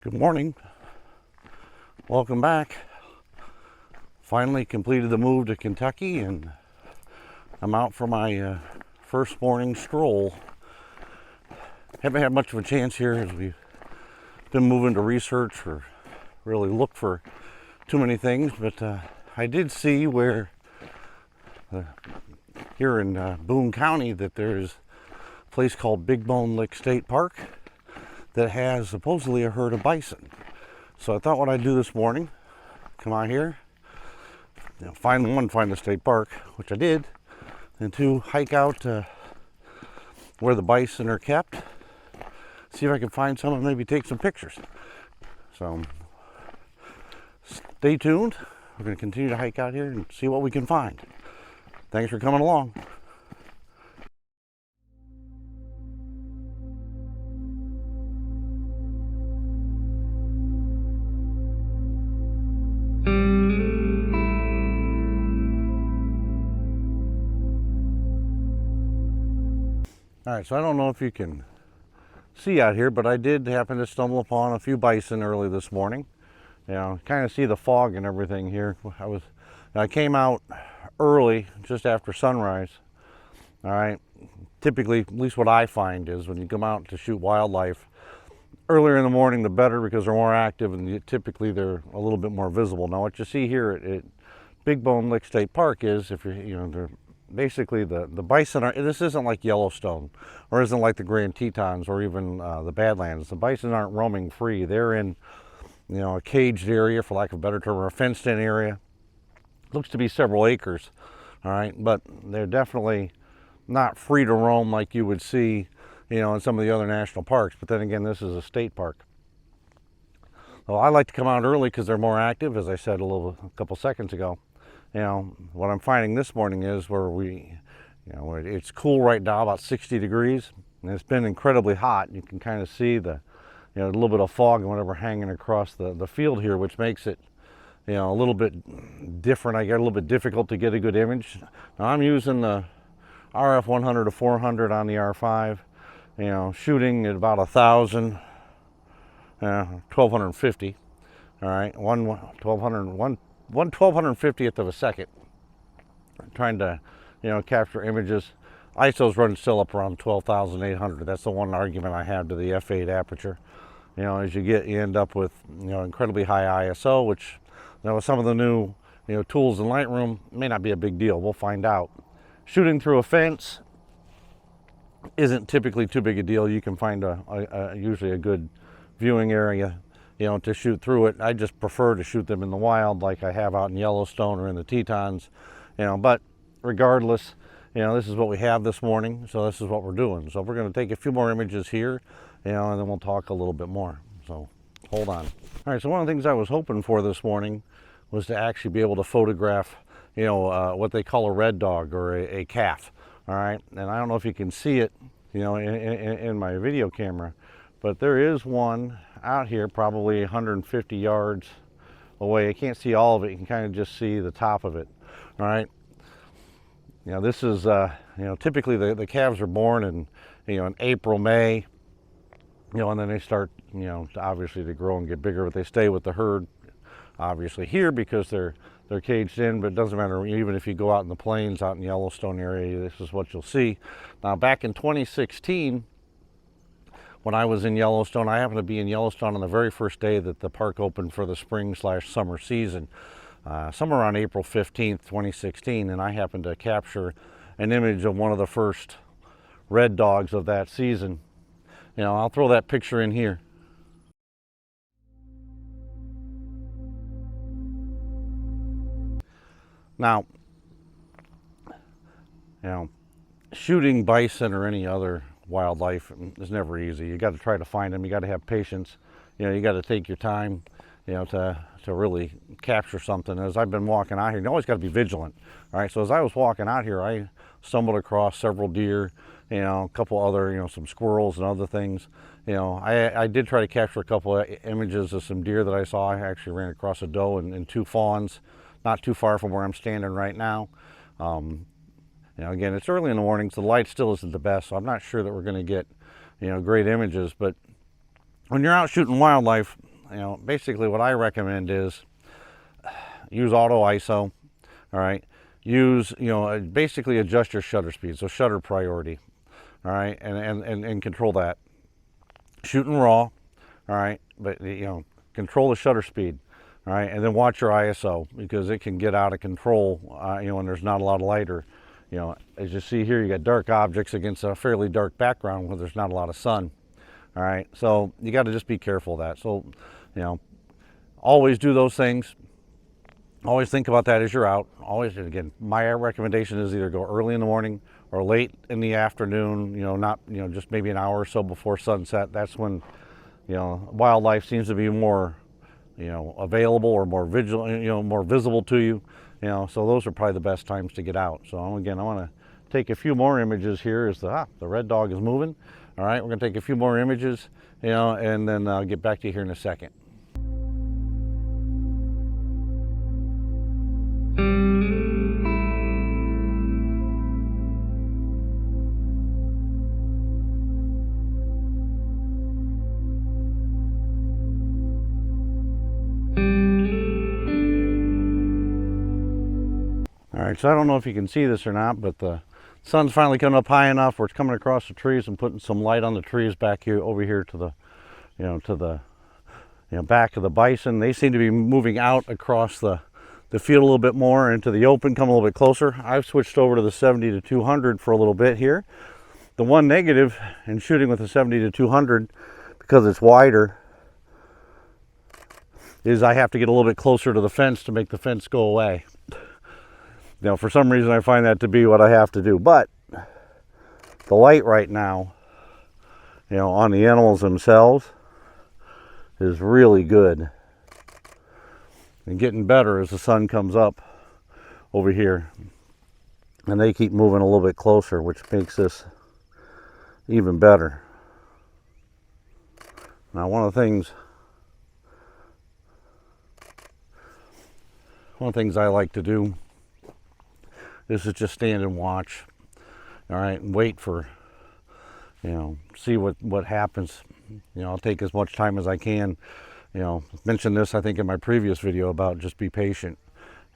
Good morning. Welcome back. Finally completed the move to Kentucky and I'm out for my first morning stroll. Haven't had much of a chance here as we've been moving to research or really look for too many things, but I did see where here in Boone County that there's a place called Big Bone Lick State Park that has supposedly a herd of bison. So I thought what I'd do this morning, come out here, find the state park, which I did, and two, hike out where the bison are kept, see if I can find some and maybe take some pictures. So stay tuned. We're going to continue to hike out here and see what we can find. Thanks for coming along. All right, so I don't know if you can see out here, but I did happen to stumble upon a few bison early this morning. Kind of see the fog and everything here. I came out early, just after sunrise. All right, typically, at least what I find is when you come out to shoot wildlife, earlier in the morning the better because they're more active and typically they're a little bit more visible. Now what you see here at Big Bone Lick State Park is, if they're basically the bison are, this isn't like Yellowstone or isn't like the Grand Tetons or even the Badlands. The bison aren't roaming free. They're in a caged area, for lack of a better term, or a fenced in area. Looks to be several acres, all right, but they're definitely not free to roam like you would see in some of the other national parks. But then again, this is a state park. Well, I like to come out early because they're more active, as I said a couple seconds ago. What I'm finding this morning is where it's cool right now, about 60 degrees, and it's been incredibly hot. You can kind of see a little bit of fog and whatever hanging across the field here, which makes it, a little bit different. I get a little bit difficult to get a good image. Now I'm using the RF 100 to 400 on the R5, shooting at about 1,000, 1,250, all right, 1/1250th of a second, trying to capture images. ISO's running still up around 12,800. That's the one argument I have to the f8 aperture. As you end up with incredibly high ISO, which with some of the new tools in Lightroom may not be a big deal. We'll find out. Shooting through a fence isn't typically too big a deal. You can find usually a good viewing area to shoot through it. I just prefer to shoot them in the wild like I have out in Yellowstone or in the Tetons, but regardless, this is what we have this morning, so this is what we're doing. So we're going to take a few more images here, and then we'll talk a little bit more. So hold on. All right, so one of the things I was hoping for this morning was to actually be able to photograph, what they call a red dog or a calf, all right? And I don't know if you can see it, in my video camera, but there is one out here probably 150 yards away. I can't see all of it. You can kind of just see the top of it. All right. This is typically the calves are born in April, May, and then they start obviously to grow and get bigger, but they stay with the herd obviously here because they're caged in. But it doesn't matter, even if you go out in the plains out in the Yellowstone area, this is what you'll see. Now back in 2016, when I was in Yellowstone, I happened to be in Yellowstone on the very first day that the park opened for the spring/summer season, somewhere around April 15th, 2016, and I happened to capture an image of one of the first red dogs of that season. I'll throw that picture in here. Now, shooting bison or any other wildlife is never easy. You got to try to find them. You got to have patience. You got to take your time, to really capture something. As I've been walking out here, you always got to be vigilant. All right. So as I was walking out here, I stumbled across several deer, a couple other, some squirrels and other things. I did try to capture a couple of images of some deer that I saw. I actually ran across a doe and two fawns, not too far from where I'm standing right now. Again, it's early in the morning, so the light still isn't the best, so I'm not sure that we're going to get, great images. But when you're out shooting wildlife, basically what I recommend is use auto ISO. All right, use, basically adjust your shutter speed, so shutter priority. All right, and control that. Shooting raw. All right, but control the shutter speed. All right, and then watch your ISO, because it can get out of control, when there's not a lot of light, or as you see here, you got dark objects against a fairly dark background where there's not a lot of sun. All right, so you got to just be careful of that. So, always do those things. Always think about that as you're out. Always, again, my recommendation is either go early in the morning or late in the afternoon, not, just maybe an hour or so before sunset. That's when, wildlife seems to be more, available, or more vigilant, more visible to you. So those are probably the best times to get out. So again, I want to take a few more images here as the red dog is moving. All right, we're going to take a few more images, and then I'll get back to you here in a second. All right, so I don't know if you can see this or not, but the sun's finally coming up high enough where it's coming across the trees and putting some light on the trees back here, over here to the, back of the bison. They seem to be moving out across the field a little bit more into the open, come a little bit closer. I've switched over to the 70 to 200 for a little bit here. The one negative in shooting with the 70 to 200, because it's wider, is I have to get a little bit closer to the fence to make the fence go away. For some reason I find that to be what I have to do. But the light right now, on the animals themselves is really good. And getting better as the sun comes up over here. And they keep moving a little bit closer, which makes this even better. Now, one of the things I like to do is to just stand and watch, all right, and wait for, see what happens. I'll take as much time as I can. Mentioned this, I think, in my previous video about just be patient.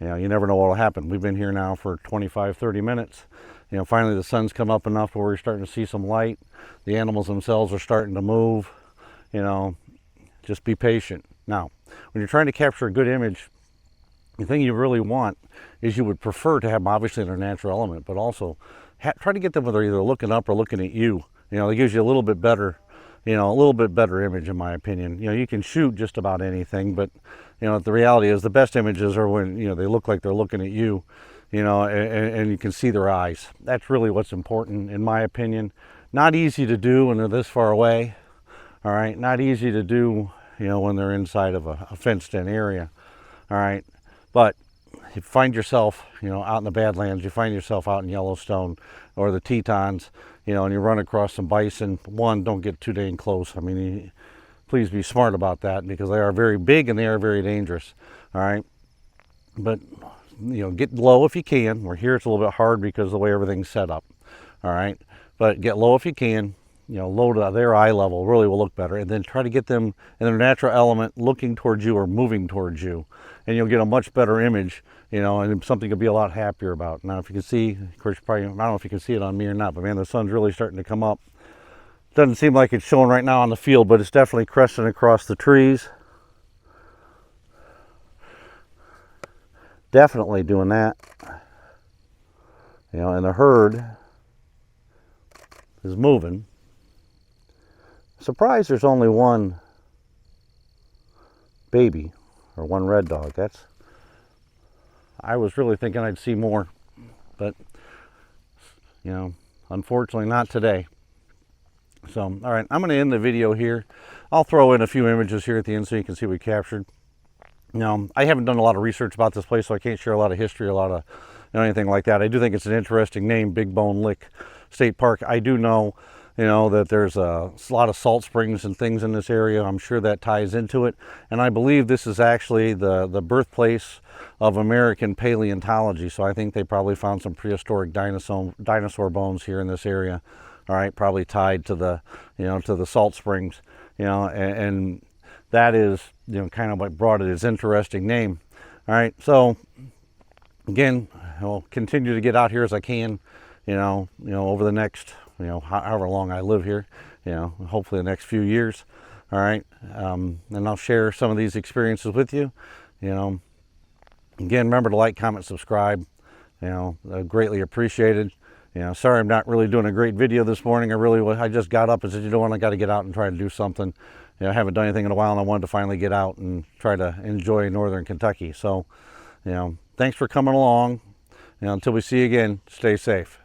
You never know what will happen. We've been here now for 25, 30 minutes. Finally the sun's come up enough to where we're starting to see some light. The animals themselves are starting to move. Just be patient. Now, when you're trying to capture a good image, the thing you really want is, you would prefer to have them obviously in their natural element, but also try to get them where they're either looking up or looking at you. It gives you a little bit better, image, in my opinion. You can shoot just about anything, but the reality is the best images are when they look like they're looking at you, and you can see their eyes. That's really what's important, in my opinion. Not easy to do when they're this far away. All right, not easy to do, when they're inside of a fenced-in area. All right. But you find yourself, out in the Badlands, you find yourself out in Yellowstone or the Tetons, and you run across some bison. One, don't get too dang close. I mean, please be smart about that, because they are very big and they are very dangerous. All right. But, get low if you can. We're here, it's a little bit hard because of the way everything's set up. All right. But get low if you can. Low to their eye level really will look better, and then try to get them in their natural element, looking towards you or moving towards you, and you'll get a much better image, and something you'll be a lot happier about. Now, if you can see, of course, probably, I don't know if you can see it on me or not, but man, the sun's really starting to come up. Doesn't seem like it's showing right now on the field, but it's definitely cresting across the trees. Definitely doing that. And the herd is moving. Surprised there's only one baby, or one red dog. I was really thinking I'd see more, but unfortunately not today. So, all right, I'm going to end the video here. I'll throw in a few images here at the end so you can see what we captured. I haven't done a lot of research about this place, so I can't share a lot of history, a lot of anything like that. I do think it's an interesting name, Big Bone Lick State Park. I do know that there's a lot of salt springs and things in this area. I'm sure that ties into it. And I believe this is actually the birthplace of American paleontology. So I think they probably found some prehistoric dinosaur bones here in this area. All right, probably tied to the, to the salt springs, and that is kind of what brought it its interesting name. All right, so again, I'll continue to get out here as I can, over the next, however long I live here, hopefully the next few years. All right, and I'll share some of these experiences with you. Again, remember to like, comment, subscribe. Greatly appreciated. Sorry I'm not really doing a great video this morning. I just got up and said, I got to get out and try to do something. I haven't done anything in a while, and I wanted to finally get out and try to enjoy northern Kentucky. So, thanks for coming along. Until we see you again, stay safe.